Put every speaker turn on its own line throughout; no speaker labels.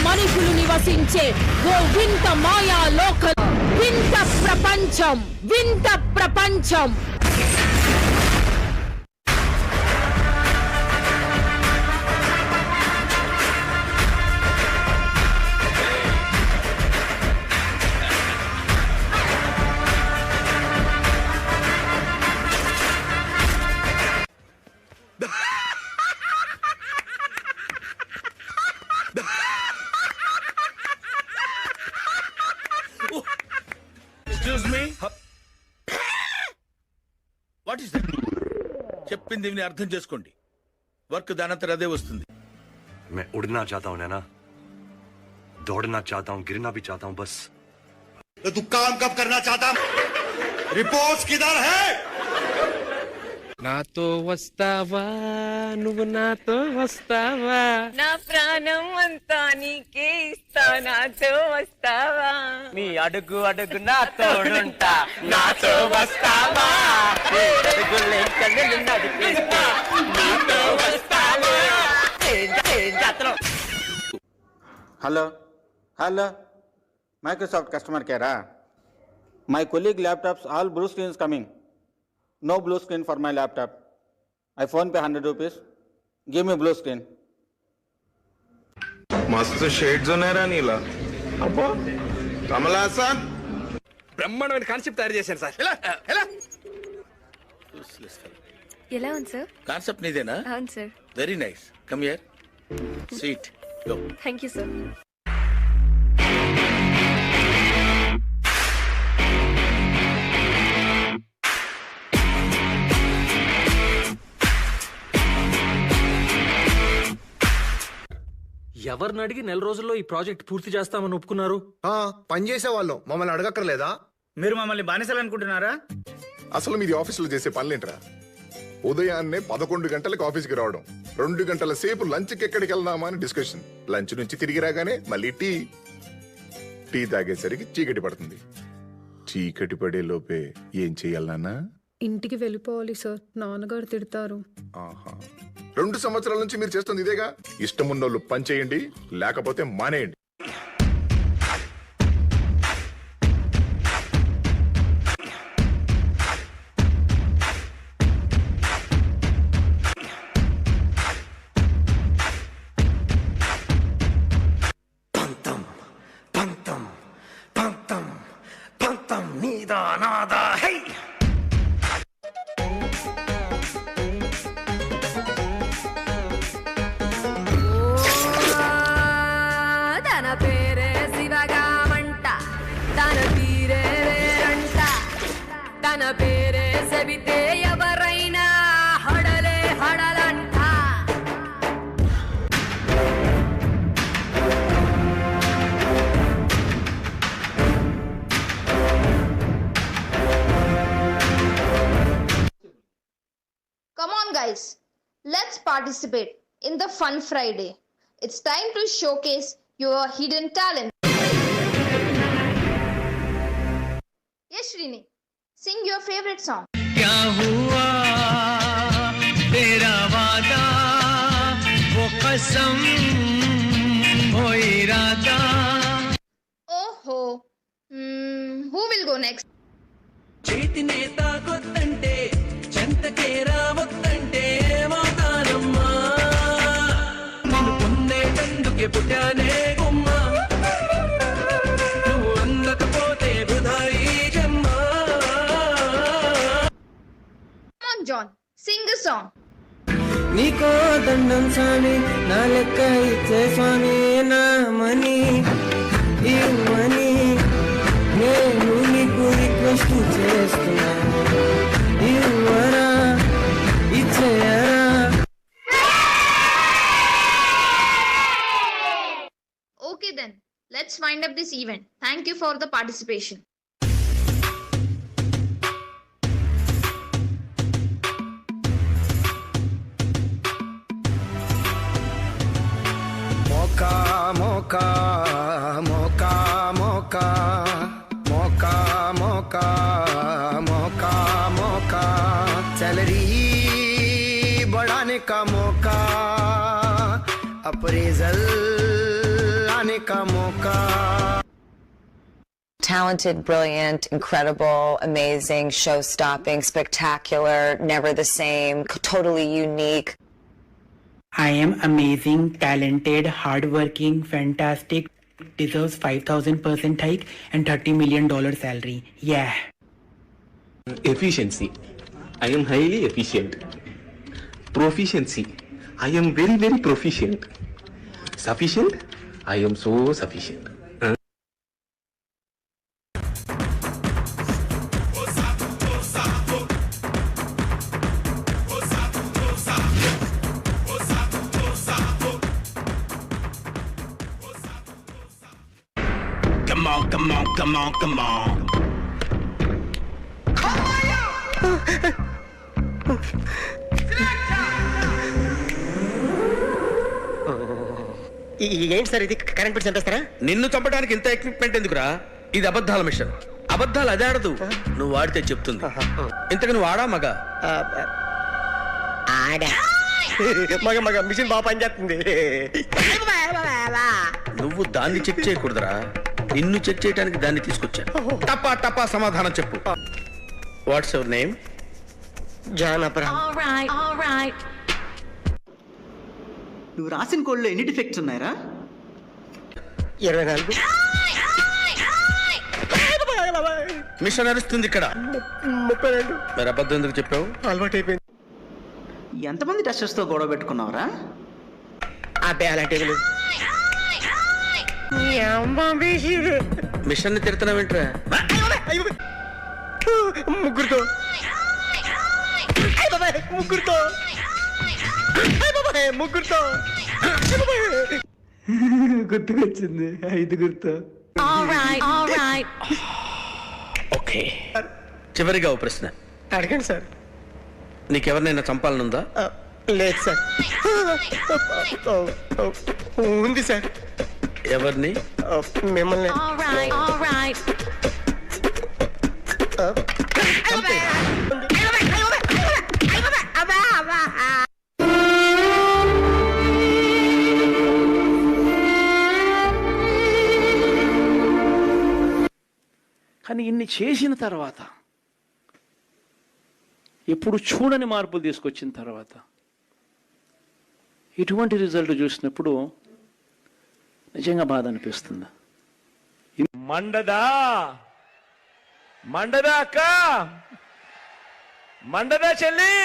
మనుషులు నివసించే ఓ వింత మాయా లోకం, వింత ప్రపంచం, వింత ప్రపంచం.
Excuse me? What is that? చెప్పింది విని అర్థం చేసుకోండి. వర్క్ దానంతరం అదే వస్తుంది.
मैं उड़ना चाहता हूँ नैना, दौड़ना चाहता हूँ, गिरना भी चाहता हूँ, बस
तो तू काम कब करना चाहता? रिपोर्ट्स किधर है?
నాతో వస్తావా నువ్వు నాతో వస్తావా
నా ప్రాణం అంతా నీకే ఇస్తా నాతో వస్తావా
నీ అడుగు అడుగు నా తోడుంటా నాతో వస్తావా అడుగులే కళ్ళు నడిపిస్తా నాతో వస్తావా జాతర.
Hello hello Microsoft customer care my colleague laptops all blue screens coming. No blue screen for my laptop. I phone pay 100 rupees. Give me blue screen.
मस्त शेड्स ఉన్నాయరా నీలా. అబ్బా కమల్ హాసన్
బ్రహ్మాండమైన కాన్సెప్ట్ తయారు చేశాను సార్.
ఎలా ఉంది సార్?
కాన్సెప్ట్ నీదేనా?
అవును sir.
Very nice. Come here. Seat. Go.
Thank you sir.
ఎవరిని అడిగి నెల రోజుల్లో ఈ ప్రాజెక్ట్ పూర్తి చేస్తామని ఒప్పుకున్నారు?
పని చేసే వాళ్ళం మమ్మల్ని అడగక్కర్లేదా?
మీరు మమ్మల్ని బానిసలు అనుకుంటున్నారా?
అసలు మీది ఆఫీసులో చేసే పనులేంట్రా? ఉదయాన్నే 11 గంటలకు ఆఫీస్కి రావడం, 2 గంటల సేపు లంచ్కి ఎక్కడికి వెళ్దామా అని డిస్కషన్, లంచ్ నుంచి తిరిగి రాగానే మళ్ళీ టీ తాగేసరికి చీకటి పడుతుంది. చీకటి పడే లోపే ఏం చెయ్యాలన్నా?
ఇంటికి వెళ్ళిపోవాలి సార్, నాన్నగారు తిడతారు.
ఆహా 2 సంవత్సరాల నుంచి మీరు చేస్తుంది ఇదేగా. ఇష్టమున్నోళ్ళు పని చేయండి, లేకపోతే మానేయండి.
పంతం పంతం పంతం పంతం నీదా నాదా హై.
తన పేరే శివగామంట, తన తీరే వేరంట, తన పేరే సెబితే ఎవరైనా హడలే హడలంట.
Come on guys, let's participate in the Fun Friday. It's time to showcase your hidden talent. Yes, Srini, sing your favorite song.
क्या हुआ तेरा वादा वो कसम वो इरादा.
Oh, who will go next?
చేతినే తాకొద్దంటే చెంతకే రావద్దంటే ఏమవుతానమ్మా, నిన్ను పొందేటందుకే పుట్టానే గుమ్మా, నువ్వు అందకపోతే వృధా ఈ జన్మ.
Come on, John, sing a song.
నీకో దండం స్వామి, నా లెక్క ఇచ్చే స్వామి, నా మనీ ఇవ్వని నేను నీకు రిక్వెస్ట్ చేస్తున్నాను, ఇవ్వరా ఇచ్చేయరా.
Okay then, let's wind up this event. Thank you for the participation.
Moka Moka Moka Moka Moka Moka Moka Moka salary बढ़ाने का मौका, अप्रेजल
आने का मौका.
Talented, brilliant, incredible, amazing, show-stopping, spectacular, never the same, totally unique.
I am amazing, talented, hardworking, fantastic, deserves 5,000% hike and $30 million salary. Yeah.
Efficiency. I am highly efficient. Proficiency. I am very, very proficient. Sufficient. I am so sufficient.
Come on, come on, come on, come on.
ఏంటి sir ఇది current bill చంపేస్తారా?
నిన్ను చంపడానికి ఇంత equipment ఎందుకురా? ఇది అబద్ధాల machine. అబద్ధాలు అదే ఆడదు, నువ్వు వాడితే చెప్తుంది. ఇంతకు నువ్వు ఆడా మగ?
ఆడా. మగ మగ మిషన్ బాగా పనిచేస్తుంది.
నువ్వు దాన్ని చెక్ చేయకూడదురా, నిన్ను చెక్ చేయడానికి దాన్ని తీసుకొచ్చాను. టపా టపా సమాధానం చెప్పు. What's your name?
John Abraham.
నువ్వు రాసిన కోడ్లో ఎన్ని డిఫెక్ట్స్ ఉన్నాయరా?
24.
మిషన్ నడుస్తుంది ఇక్కడ.
32.
మరి అబద్ధం ఎందుకు చెప్పావు?
అలవాటు అయిపోయింది.
ఎంతమంది టెస్టర్స్ తో గొడవ పెట్టుకున్నావురా?
అబ్బే అలాంటి
మిషన్ ని తిడుతున్నావేంట్రా?
ముగ్గురుతో ముగ్గురుతో ముగ్గురుతో
గుర్తుకొచ్చింది, 5గురితో.
ఓకే, చివరిగా ఓ ప్రశ్న
అడగండి సార్.
నీకెవరినైనా చంపాలనుందా?
లేదు సార్. ఉంది సార్.
ఎవరిని?
మిమ్మల్ని.
కానీ ఇన్ని చేసిన తర్వాత, ఎప్పుడు చూడని మార్పులు తీసుకొచ్చిన తర్వాత, ఇటువంటి రిజల్ట్ చూసినప్పుడు నిజంగా బాధ అనిపిస్తుంది.
మండదా మండదా అక్క, మండదా చెల్లి,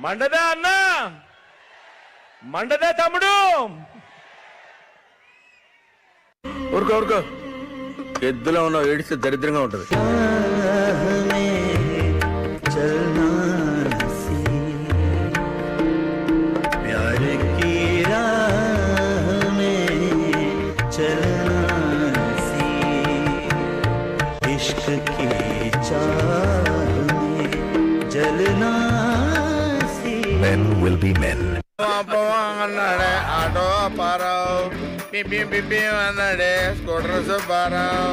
మండదా అన్న, మండదా తమ్ముడు.
ఊరుకో ఊరుకో, ఎద్దులో ఉన్నావు, ఏడిస్తే దరిద్రంగా ఉంటుంది.
Men will be men.
అన్నాడే ఆటో అప్పారావు, పిపి పిపి అన్నాడే స్కూటర్ సుబ్బారావు.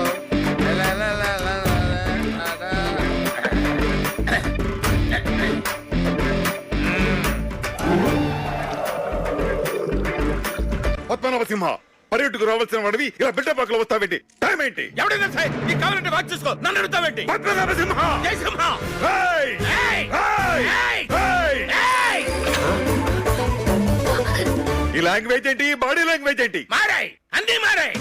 పద్మనాభ సింహ, పర్యటకు రావాల్సిన వాడివి ఇలా బిడ్డ పక్కల వస్తావేంటి? టైం ఏంటి?
ఎవడైనా సరే నీకు కావాలంటే వాచ్ చూసుకో, నన్ను అడుగుతావేంటి?
పద్మనాభ సింహ!
జై సింహ!
ఏయ్!
ఏయ్!
ఏయ్!
ఏయ్!
ఏయ్!
ఏయ్!
ఈ లాంగ్వేజ్ ఏంటి? బాడీ లాంగ్వేజ్ ఏంటి?
మారాయ్, అన్నీ మారాయ్.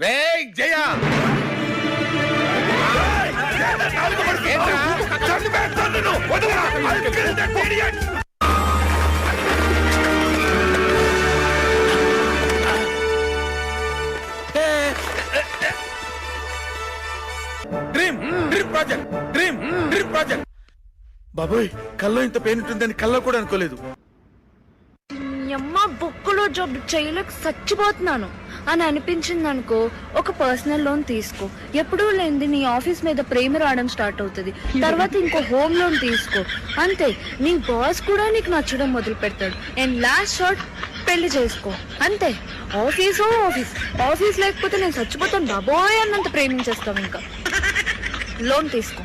రేయ్ Jaya, dream dream project, dream dream project. బాబోయ్, కల్లో ఇంత పెయిన్ ఉంటుందని కల్లో కూడా అనుకోలేదు.
అమ్మ బొక్కులో జబ్బు చేయలేక చచ్చిపోతున్నాను.
అని అనిపించింది అనుకో, ఒక పర్సనల్ లోన్ తీసుకో. ఎప్పుడూ లేనిది నీ ఆఫీస్ మీద ప్రేమ రావడం స్టార్ట్ అవుతుంది. తర్వాత ఇంకో హోమ్ లోన్ తీసుకో. అంతే, నీ బాస్ కూడా నీకు నచ్చడం మొదలు పెడతాడు. అండ్ లాస్ట్ షార్ట్, పెళ్లి చేసుకో. అంతే. ఆఫీస్ ఆఫీస్ లేకపోతే నేను చచ్చిపోతాను బాబోయ్ అన్నంత ప్రేమించేస్తావు. ఇంకా లోన్ తీసుకో.